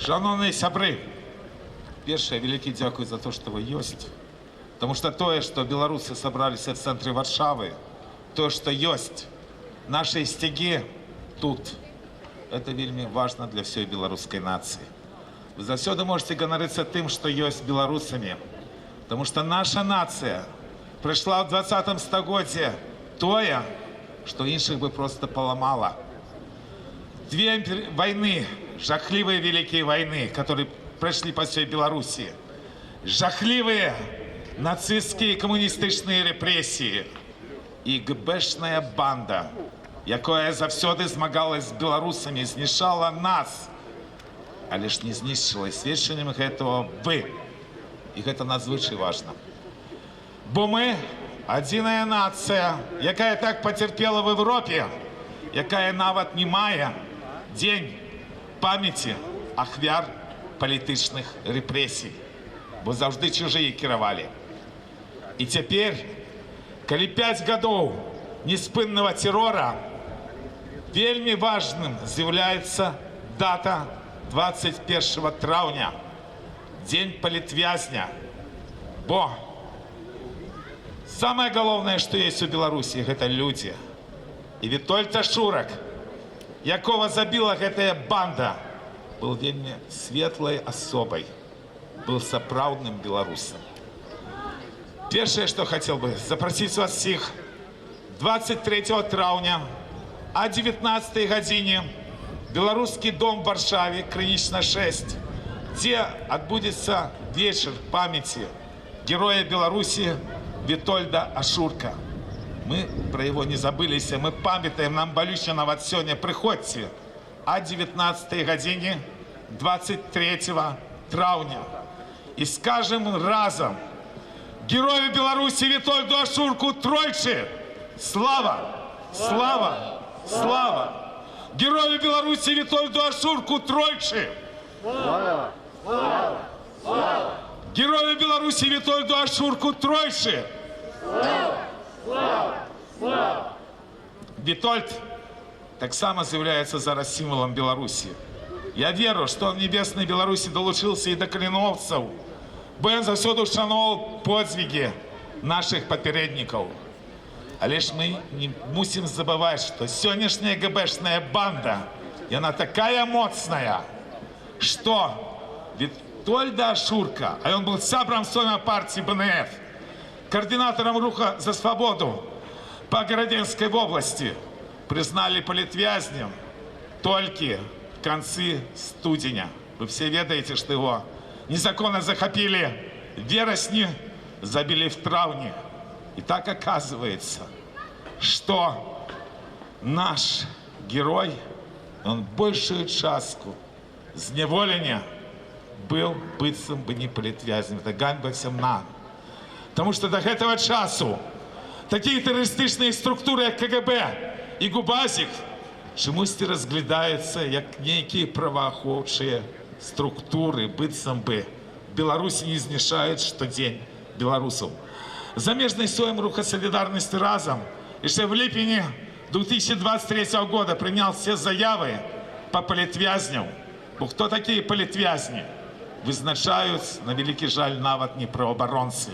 Шановні сябры, першае, вялікі дзякуй за то, што вы ёсць. Потому что тое, што беларусы сабраліся в цэнтры Варшавы, тое, што ёсць, наши сцягі тут, это вельмі важна для всей беларускай нацыі. Вы заўсёды можете ганарыцца тым, што ёсць беларусамі, потому что наша нацыя прыйшла ў 20 стагоддзе тое, што іншых бы просто паламала. Две войны, жахливые великие войны, которые прошли по всей Беларуси, жахливые нацистские и коммунистичные репрессии и ГБшная банда, якая завсёды змагалась з беларусамі, знішала нас, але ж не знішчыла, сведчаннем гэтага вы. І гэта надзвычай важна. Бо мы адзіная нацыя, якая так пацярпела в Европе, якая нават не мае дзень памяці ахвяр палітычных рэпрэсій, бо заўжды чужыя кіравалі. І цяпер, калі 5 гадоў неспыннага тэрора, вельмі важным з'яўляецца дата 21 траўня, дзень палітвязня, бо самае галоўнае, што ёсць у Беларусі, гэта людзі. І Вітольд Ашурак, якого забила гэтая банда, был вельмі светлай асобай, был сапраўдным беларусам. Першае, што хацеў бы запрасіць вас всіх 23 траўня о 19 гадзіне беларускі дом в Варшаве, Крынічна 6, дзе адбудзецца вечар памяці героя Беларусі Вітольда Ашурка. Мы про его не забылись, мы памятаем, нам болюче нават сёння. Приходьте о 19 гадзіне 23 траўня и скажем разом: герою Беларуси Витольду Ашурку тройчы слава, слава, слава! Герою Беларуси Витольду Ашурку тройчы слава, слава, слава! Герою Беларуси Витольду Ашурку тройчы слава, слава, слава! Витольд таксама з'яўляецца зараз сімвалам Беларусі. Я веру, што в небеснай Беларусі долучыўся і да каліновцаў, бо ён заўсёды ушановаў подзвігі нашых папярэднікаў. Але ж мы не мусім забываць, што сённяшняя ГБшная банда, яна такая моцная, што Вітольда Ашурка, а ён быў сябрам сойма партии БНФ, координатором руха за свободу по Городенской области, признали политвязнем только в конце студеня. Вы все ведаете, что его незаконно захопили в вересне, забили в травне. И так оказывается, что наш герой, он большую частку зневоления был быццам бы не политвязнем. Это ганьба всем нам. Потому что до этого часу такие террористичные структуры, как КГБ и ГУБАЗик, чомусь разглядаються як некие правоохоўчыя структуры, быццам бы Беларусь не знішаюць штодзень беларусаў. Замежный соем руха солидарности разом еще в липени 2023 года принял все заявы по политвязням. Бо кто такие политвязни? Вызначаюць, на великий жаль, нават не правоабаронцы,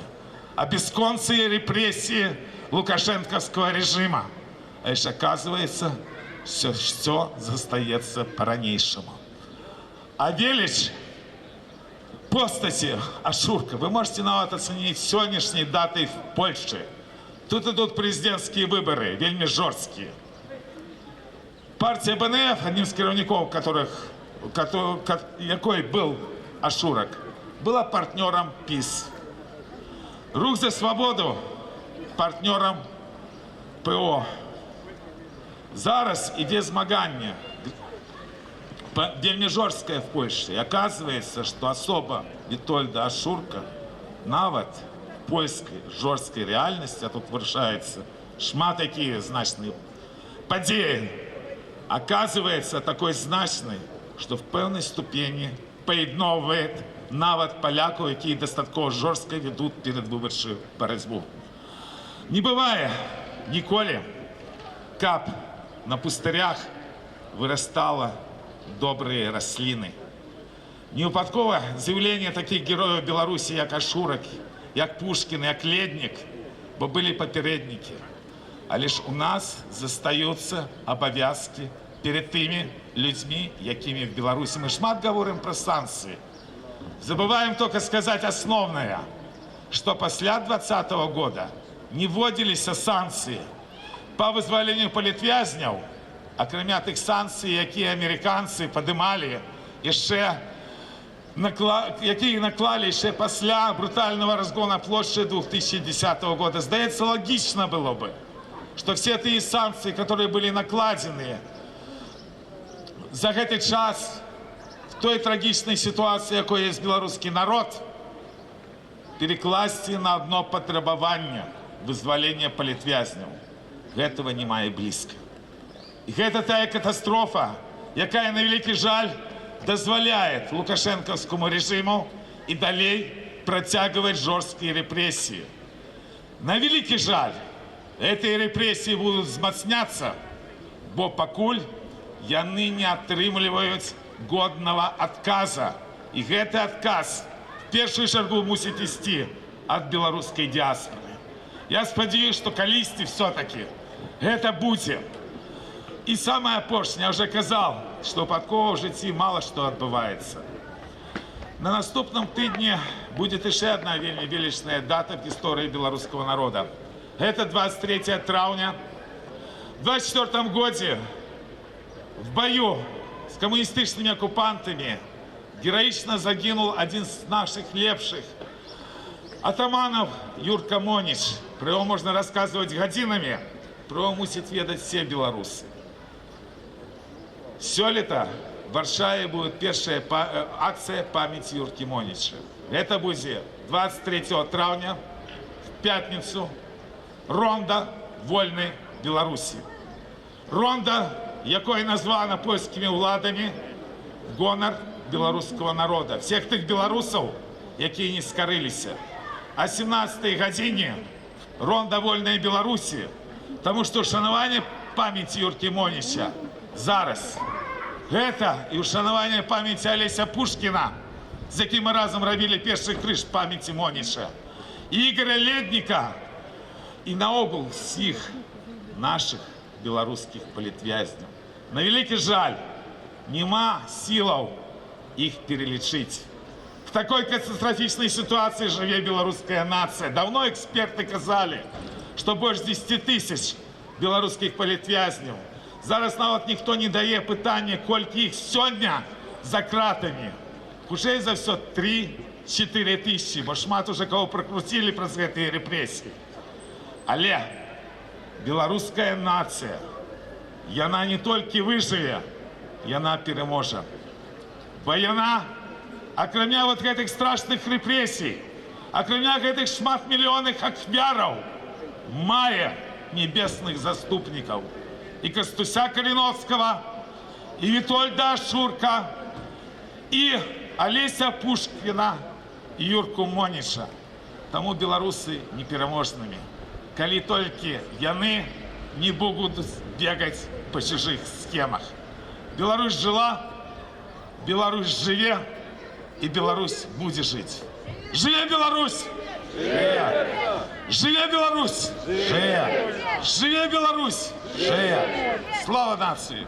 а бесконцы репрессии лукашенковского режима. А еще оказывается, все застаецца по-ранейшему. А велич постаці Ашурка вы можете нават оценить сегодняшней датой в Польше. Тут идут президентские выборы, вельмі жорсткие. Партия БНФ, одним из кіраўнікоў якой был Ашурак, была партнером ПИС. Рух за свободу партнером ПО. Зараз ідзе змаганне вельмі жорсткае в Польше. И оказывается, что особа Витольда Ашурка нават в польской жорсткай реальности, а тут вырашаецца шмат такие значные подеи, оказывается такой значной, что в пэўнай ступені поедновывает нават полякаў, якія дастаткова жорстка ведут перадвыбарчую барацьбу. Не бывае ніколі, каб на пустырях вырастала добрые рослины. Не випадково заявлення таких героїв Білорусі, як Ашурак, як Пушкін, як Ледник, бо були попередники. Але ж у нас застаються обов'язки перед тими людьми, якими в Білорусі. Ми шмат говоримо про санкції. Забываем только сказать основное, что после 2020 года не вводились санкции по вызволению политвязнів, окремя тих санкцій, які американці подимали, які наклали ще після брутального розгону площади 2010 года. Здається, логично было бы, что все ті санкции, которые были накладены за этот час, в той трагічній ситуації, якою є білоруський народ, перекласти на одно потребування – визволення політв'язнів. Этого немає близько. І це та катастрофа, яка, на великий жаль, дозволяє лукашенковському режиму і далі протягувати жорсткі репресії. На великий жаль, ці репресії будуть змацнятися, бо покуль яны не атрымліваюць годного отказа. И этот отказ в первую чергу мусит ісці от белорусской диаспоры. Я сподіваюся, что колисти все-таки это будет. И самое опошнее, я уже казал, что випадково в житті мало что отбывается. На наступном тижні будет еще одна вельми величная дата в истории белорусского народа. Это 23 травня. В 24 году в бою с коммунистическими оккупантами героично загинул один из наших лепших атаманов Юрка Монич. Про его можно рассказывать годинами, про его мусят ведать все белорусы. Сёлета в Варшаве будет первая акция памяти Юрки Монича. Это будет 23 травня, в пятницу, Ронда вольной Беларуси. Ронда, якой названа польскими владами в гонор белорусского народа. Всех тих белорусов, які не скорилися. О 17-й годині Ронда вольної Білорусі, тому що вшанування пам'яті Юрки Монича зараз. Це і вшанування пам'яті Олеся Пушкіна, з яким ми разом робили перший криж пам'яті Монича. І Ігоря Ледника, і наогул всіх наших белорусских політв'язнів. На великий жаль, нема силаў их перелечить. В такой катастрофичной ситуации живе белорусская нация. Давно эксперты казали, что больше 10 тысяч белорусских політв'язнів. Зараз навіть ніхто не дає питання, колькі їх сьогодні за кратами. Хуже за все 3-4 тисячі, бо шмат уже кого прокрутили про ці репресії. Але белорусская нация, яна не толькі выжыве, яна переможе. Бо яна, акрамя вот гэтых страшных репрессий, акрамя гэтых шматмиллионных ахвяраў, мае небесных заступников. И Костуся Калиновского, и Витольда Ашурка, и Олеся Пушкина, и Юрку Монича. Тому белорусы непереможными. Коли только яны не будут бегать по чужих схемах. Беларусь жила, Беларусь живе, и Беларусь будет жить. Живе Беларусь! Живе! Живе Беларусь! Живе! Живе Беларусь! Живе! Слава нации!